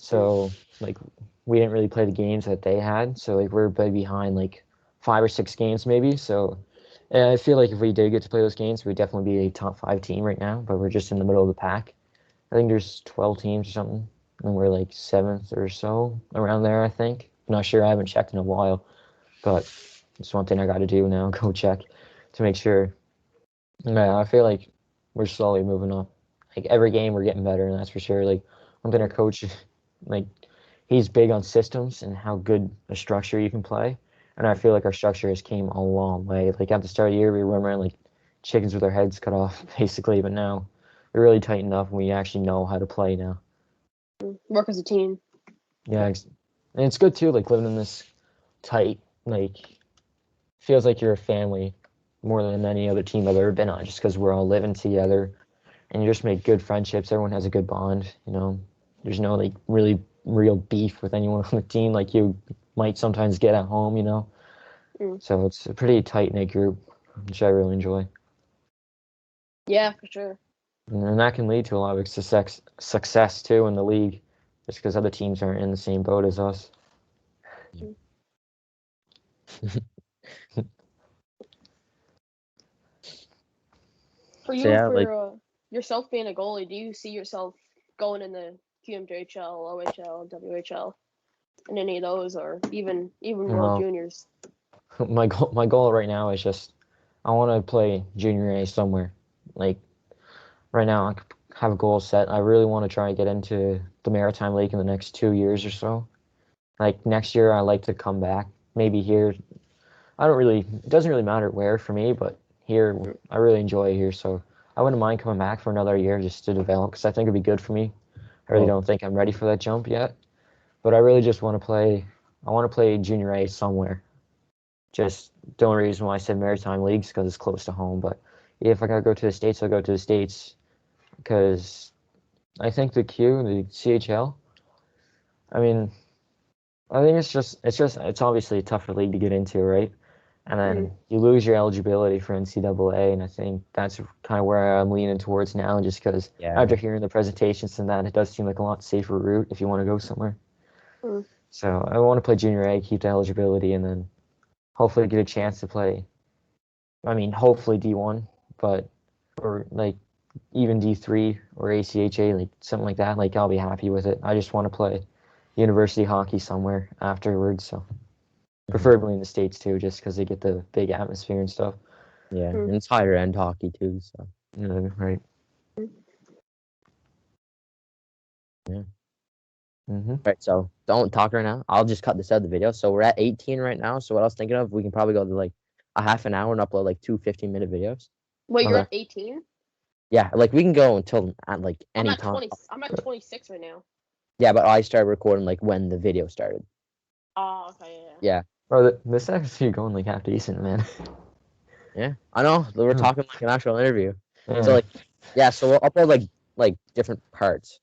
So like we didn't really play the games that they had. So like we're behind like 5 or 6 games maybe. So and I feel like if we did get to play those games, we'd definitely be a top 5 team right now. But we're just in the middle of the pack. I think there's 12 teams or something, and we're like 7th or so around there. I think. I'm not sure. I haven't checked in a while, but it's one thing I got to do now. Go check to make sure. Yeah, I feel like we're slowly moving up. Like every game, we're getting better, and that's for sure. Like one thing our coach, like he's big on systems and how good a structure you can play. And I feel like our structure has came a long way. Like at the start of the year, we run around like chickens with our heads cut off, basically. But now we're really tightened up, and we actually know how to play now. Work as a team. Yeah, and it's good too. Like living in this tight, like feels like you're a family more than any other team I've ever been on. Just because we're all living together, and you just make good friendships. Everyone has a good bond. There's no like really real beef with anyone on the team like you might sometimes get at home. So it's a pretty tight-knit group, which I really enjoy. Yeah, for sure. And that can lead to a lot of success too in the league, just because other teams aren't in the same boat as us. For you, so yourself being a goalie, do you see yourself going in the QMJHL, OHL, WHL, in any of those, or even World Juniors? My goal right now is just I want to play Junior A somewhere. Like right now, I have a goal set. I really want to try and get into the Maritime League in the next 2 years or so. Like next year, I like to come back. Maybe here. It doesn't really matter where for me, but here, I really enjoy it here. So I wouldn't mind coming back for another year just to develop, because I think it'd be good for me. I really don't think I'm ready for that jump yet. But I really just want to play. I want to play Junior A somewhere. Just the only reason why I said Maritime Leagues because it's close to home. But if I gotta go to the States, I'll go to the States, because I think the CHL. I mean, I think it's obviously a tougher league to get into, right? And then you lose your eligibility for NCAA, and I think that's kind of where I'm leaning towards now, just because after hearing the presentations and that, it does seem like a lot safer route if you want to go somewhere. So I want to play Junior A, keep the eligibility, and then hopefully get a chance to play. I mean, hopefully D1, or like even D3 or ACHA, like something like that. Like I'll be happy with it. I just want to play university hockey somewhere afterwards. So preferably in the States too, just because they get the big atmosphere and stuff. Yeah, and it's higher end hockey too. So right. Yeah. Right, so don't talk right now. I'll just cut this out of the video. So we're at 18 right now. So what I was thinking of, we can probably go to like a half an hour and upload like 2 15-minute videos. Wait, you're at 18? Yeah, like we can go until at like any time. I'm at 26 right now. Yeah, but I started recording like when the video started. Oh, okay, yeah. Bro, this actually going like half decent, man. Yeah, I know. We're talking like an actual interview. So like, so we'll upload like different parts.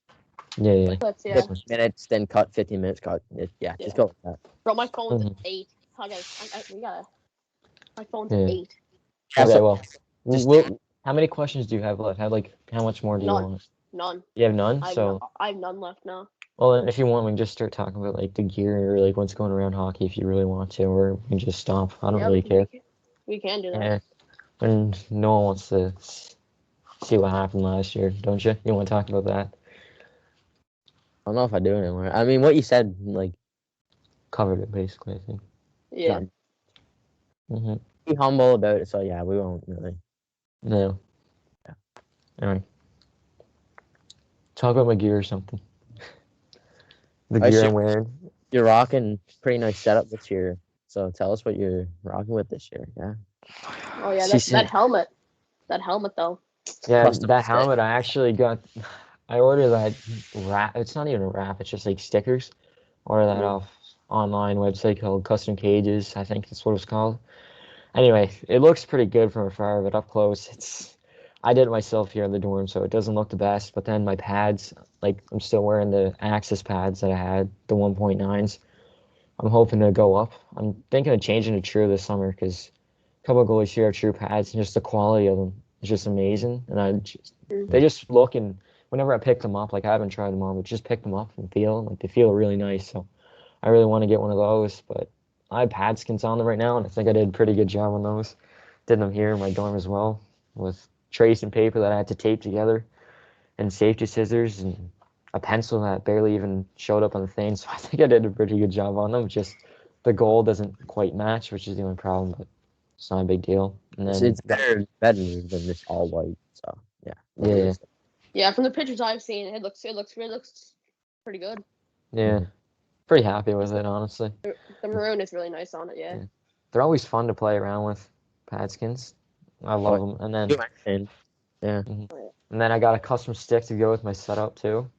Yeah. Like 15 minutes, then cut 15 minutes, cut. Yeah, just go like that. Bro, my phone's at 8. Okay, my phone's at 8. Yeah, okay, well, how many questions do you have left? How much more do you want? None. You have none? I have none left now. Well, then if you want, we can just start talking about like the gear or like what's going around hockey if you really want to, or we can just stop. I don't really care. We can do that. And no one wants to see what happened last year, don't you? You want to talk about that? I don't know if I do anymore. I mean, what you said, like, covered it basically, I think. Yeah. Be humble about it, so yeah, we won't really. No. Yeah. Anyway. Talk about my gear or something. The gear I'm wearing. You're rocking pretty nice setup this year. So tell us what you're rocking with this year. Yeah. Oh yeah, that helmet. That helmet though. Yeah, that helmet I actually got. I ordered that wrap. It's not even a wrap. It's just like stickers. Ordered that off online website called Custom Cages. I think that's what it's called. Anyway, it looks pretty good from afar, but up close, I did it myself here in the dorm, so it doesn't look the best. But then my pads, like I'm still wearing the Axis pads that I had, the 1.9s. I'm hoping to go up. I'm thinking of changing to True this summer because a couple of goalies here have True pads, and just the quality of them is just amazing. And they just look and whenever I pick them up, like I haven't tried them on, but just pick them up and feel like they feel really nice. So I really want to get one of those, but I have pad skins on them right now, and I think I did a pretty good job on those. Did them here in my dorm as well with trace and paper that I had to tape together and safety scissors and a pencil that barely even showed up on the thing. So I think I did a pretty good job on them. Just the gold doesn't quite match, which is the only problem, but it's not a big deal. And then It's better than this all white. So yeah. yeah, Yeah, from the pictures I've seen, it looks pretty good. yeah, pretty happy with it, honestly. The maroon is really nice on it. Yeah. They're always fun to play around with, pad skins. I love them. And then yeah. And then I got a custom stick to go with my setup too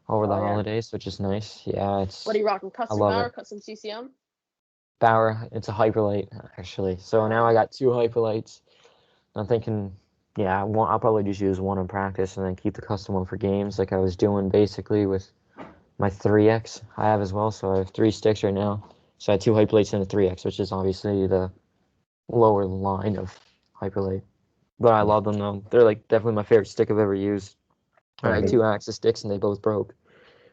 over the Oh, yeah. holidays, which is nice. Yeah, it's. What are you rocking? Custom love Bauer, it. custom CCM? Bauer, it's a Hyperlight actually. So now I got 2 Hyperlights. I'm thinking, yeah, I'll probably just use one in practice and then keep the custom one for games, like I was doing basically with my 3X I have as well. So I have 3 sticks right now. So I had 2 Hyperlights and a 3X, which is obviously the lower line of Hyperlight. But I love them though. They're like definitely my favorite stick I've ever used. I had 2 Axis sticks and they both broke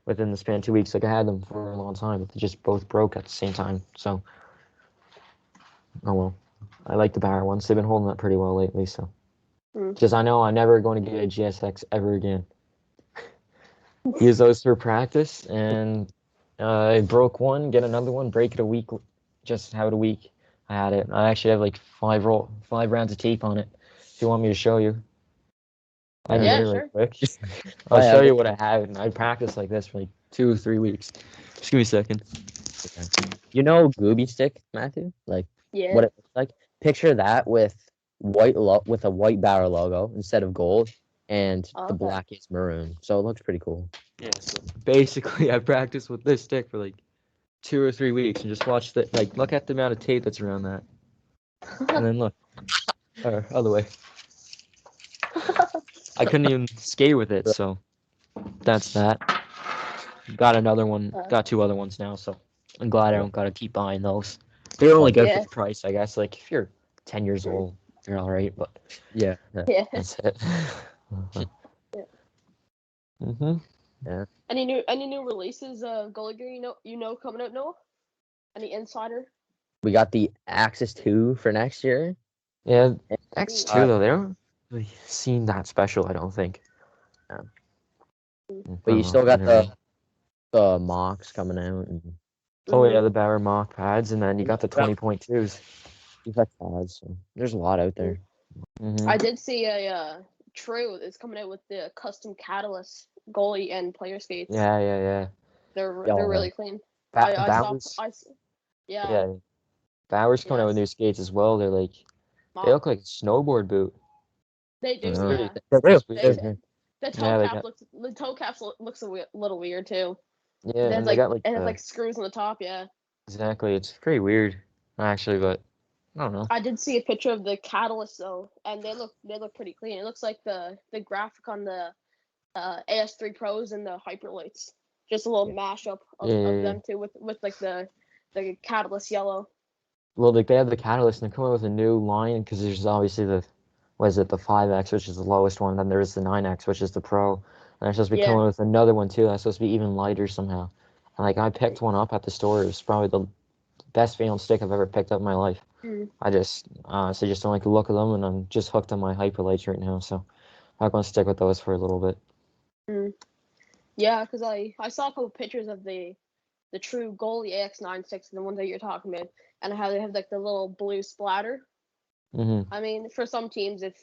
within the span of 2 weeks. Like I had them for a long time, but they just both broke at the same time. So, oh well. I like the Bauer ones. They've been holding up pretty well lately. So, because I know I'm never going to get a GSX ever again. Use those for practice, and I broke one, get another one, break it a week. Just have it a week. I had it. I actually have like 5 rounds of tape on it. If you want me to show you. I can get it really quick. I'll show you what I have, and I practice like this for like 2 or 3 weeks. Just give me a second. You know Gooby stick, Matthew? Like what it looks like? Picture that with with a white Bauer logo instead of gold, and the black is maroon. So it looks pretty cool. Yeah. So basically, I practiced with this stick for like 2 or 3 weeks, and just watch the look at the amount of tape that's around that, and then look, or other way. I couldn't even skate with it, so that's that. Got another one, got 2 other ones now, so I'm glad I don't gotta keep buying those. They're only good for the price, I guess. Like if you're 10 years old, you're all right, but yeah. That's it. Yeah. Any new releases of goalie gear you know coming out, Noah? Any insider? We got the Axis 2 for next year. Yeah, X2 though, they don't really seem that special, I don't think. Yeah. But you still got the mocks coming out. Oh yeah, the Bauer mock pads, and then you got the 20.2s. You've got pads, so there's a lot out there. I did see a True is coming out with the custom Catalyst goalie and player skates. Yeah. They're really clean. Bauer's, yeah. Bauer's coming out with new skates as well. They're like they look like a snowboard boot. They do. Yeah. The toe caps looks a little weird too. Yeah, and they got like has like screws on the top. Yeah. Exactly. It's pretty weird, actually, but I don't know. I did see a picture of the Catalyst though, and they look pretty clean. It looks like the graphic on the AS3 Pros and the Hyperlights. Just a little mashup of them two with like the Catalyst yellow. Well, like they have the Catalyst and they're coming with a new line because there's obviously the 5X, which is the lowest one. Then there's the 9X, which is the Pro. And they're supposed to be coming with another one too. That's supposed to be even lighter somehow. And like I picked one up at the store. It was probably the best Phantom stick I've ever picked up in my life. I just honestly just don't like the look of them, and I'm just hooked on my Hyperlights right now. So I'm gonna stick with those for a little bit. Yeah, because I saw a couple pictures of the true goalie AX96, the ones that you're talking about, and how they have like the little blue splatter. I mean, for some teams, if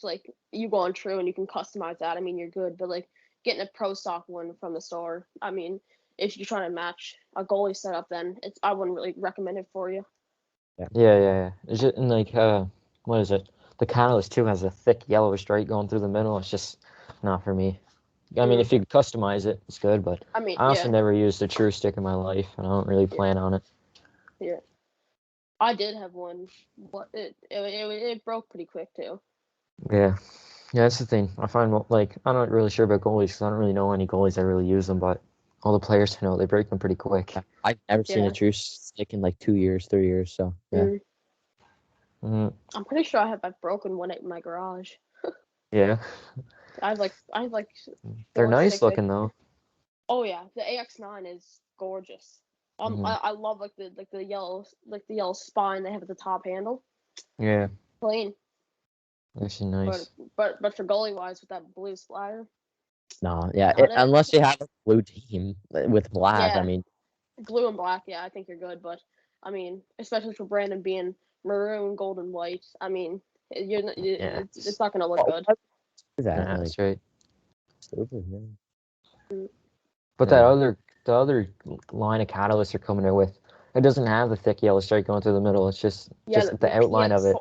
like you go on True and you can customize that, I mean, you're good. But like getting a pro stock one from the store, I mean, if you're trying to match a goalie setup, then I wouldn't really recommend it for you. Yeah. Is it in like what is it? The Catalyst too has a thick yellow stripe going through the middle. It's just not for me. I mean, if you customize it, it's good, but I also never used a True stick in my life, and I don't really plan on it. Yeah, I did have one, but it broke pretty quick too. Yeah, that's the thing. I find like I'm not really sure about goalies because I don't really know any goalies that really use them, but all the players I know they break them pretty quick. I've never seen a True stick in like 2 years, 3 years. So yeah. I'm pretty sure I've broken one in my garage. Yeah. I have like They're 4 nice sticks. looking though. Oh yeah, the AX9 is gorgeous. I love like the yellow spine they have at the top handle. Yeah. Clean. Actually nice. But for goalie wise with that blue splatter. No, yeah, on it, unless you have a blue team with black, yeah, I mean, blue and black, yeah, I think you're good. But I mean, especially for Brandon being maroon, gold, and white, I mean, it's not gonna look good. That, Yeah, that's right. Stupid, yeah. But the other line of catalysts are coming out with, it doesn't have the thick yellow stripe going through the middle. It's just the outline PX, of it.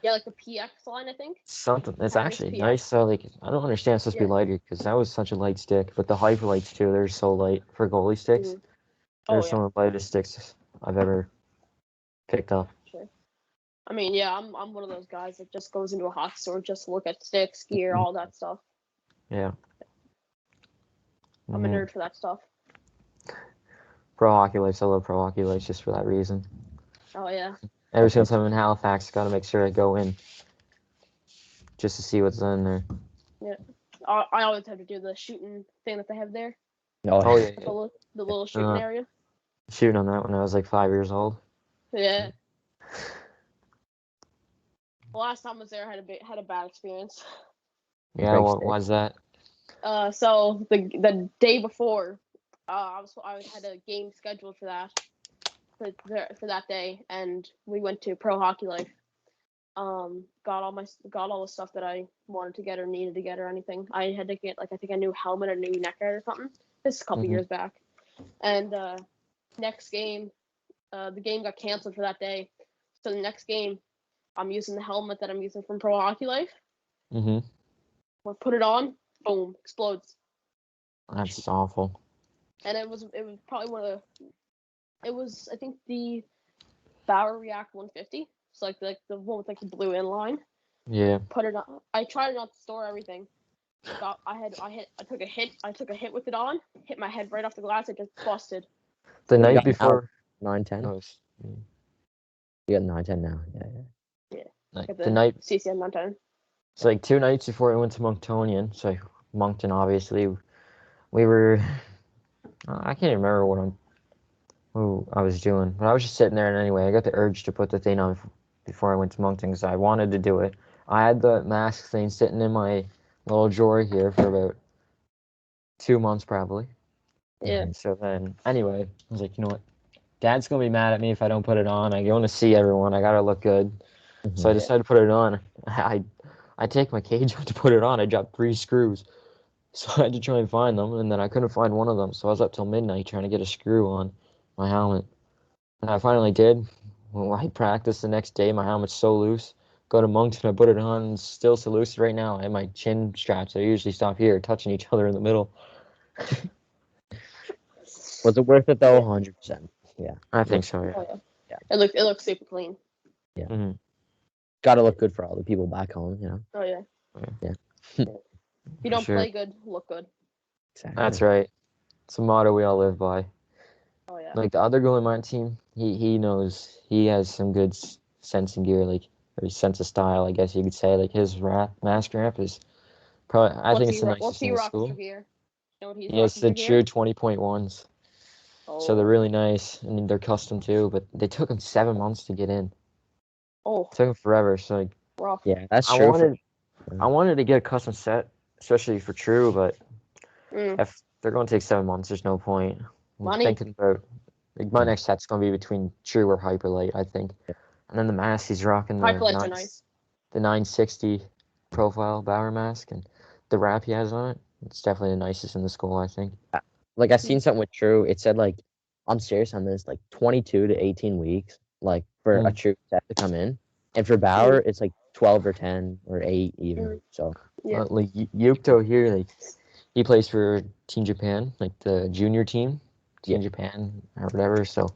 Yeah, like the PX line, I think. Something. It's Paris actually PX. nice. So like, I don't understand. It's supposed to be lighter because that was such a light stick. But the hyperlights too, they're so light for goalie sticks. Mm-hmm. They're some of the lightest sticks I've ever picked up. Sure. I mean, yeah, I'm one of those guys that just goes into a hockey store just to look at sticks, gear, all that stuff. Yeah. I'm a nerd for that stuff. Pro Hockey Lights. I love Pro Hockey Lights just for that reason. Oh yeah. Ever since I'm in Halifax, got to make sure I go in just to see what's in there. Yeah. I always have to do the shooting thing that they have there. Oh yeah. The little shooting area. Shooting on that when I was like 5 years old. Yeah. The last time I was there, I had a bad experience. Yeah, what was that? So the day before, I had a game scheduled for that day, and we went to Pro Hockey Life. Got all the stuff that I wanted to get or needed to get or anything. I had to get, like, I think a new helmet, a new neck guard or something. This is a couple years back. And next game, the game got canceled for that day. So the next game, I'm using the helmet that I'm using from Pro Hockey Life. We'll put it on, boom, explodes. That's awful. And it was probably I think the Bauer React 150. So like the one with like the blue inline. Yeah. Put it on. I tried it on to store everything. I took a hit with it on. Hit my head right off the glass. It just busted. The night before. 910. You got 910 now. Yeah. Like the night. CCM 910. It's like 2 nights before I went to Monktonian. So Moncton, obviously, we were. I can't even remember who I was doing, but I was just sitting there, and anyway, I got the urge to put the thing on before I went to Moncton because I wanted to do it. I had the mask thing sitting in my little drawer here for about 2 months probably. Yeah. And so then, anyway, I was like, you know what? Dad's gonna be mad at me if I don't put it on. I want to see everyone. I gotta look good. So I decided to put it on. I take my cage out to put it on. I dropped 3 screws. So I had to try and find them, and then I couldn't find one of them. So I was up till midnight trying to get a screw on my helmet. And I finally did. Well, I practiced the next day. My helmet's so loose. Go to Moncton, I put it on, and it's still so loose right now. I have my chin straps. I usually stop here, touching each other in the middle. Was it worth it though? 100%. Yeah. I think so. Yeah. Oh, yeah. It looks super clean. Yeah. Got to look good for all the people back home, you know. Oh yeah. Yeah. If you don't play good, look good. Exactly. That's right. It's a motto we all live by. Oh yeah. Like the other goalie on my team, he knows, he has some good sense in gear, like, or sense of style, I guess you could say. Like his mask ramp is probably, I think it's the nicest in the school. Gear? You know what he's He has the true 20.1s. So they're really nice, and they're custom too. But they took him 7 months to get in. Oh. It took him forever. So like, rough. Yeah, that's true. I wanted to get a custom set, especially for True, but if they're going to take 7 months, there's no point. I'm thinking about, like, my next set's going to be between True or Hyperlight, I think. And then the mask, he's rocking the Hyperlights are nice. The 960 profile Bauer mask, and the wrap he has on it. It's definitely the nicest in the school, I think. Like I seen something with True. It said, like, I'm serious on this, like 22 to 18 weeks, like for a True set to come in, and for Bauer it's like 12 or 10 or 8 even. So like Yukto here, like, he plays for Team Japan, like the junior team, Team Japan or whatever. So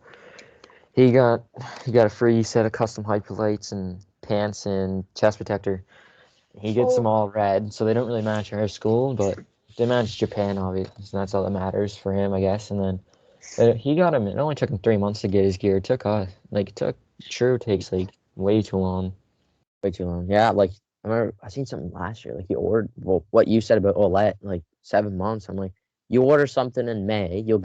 he got a free set of custom hyperlights and pants and chest protector. He gets them all red, so they don't really match our school, but they match Japan, obviously. So that's all that matters for him, I guess. And then he got him. It only took him 3 months to get his gear. It took True takes like way too long. Way too long. Yeah, like I remember I seen something last year. Like you ordered, well, what you said about Olette, like 7 months. I'm like, you order something in May, you'll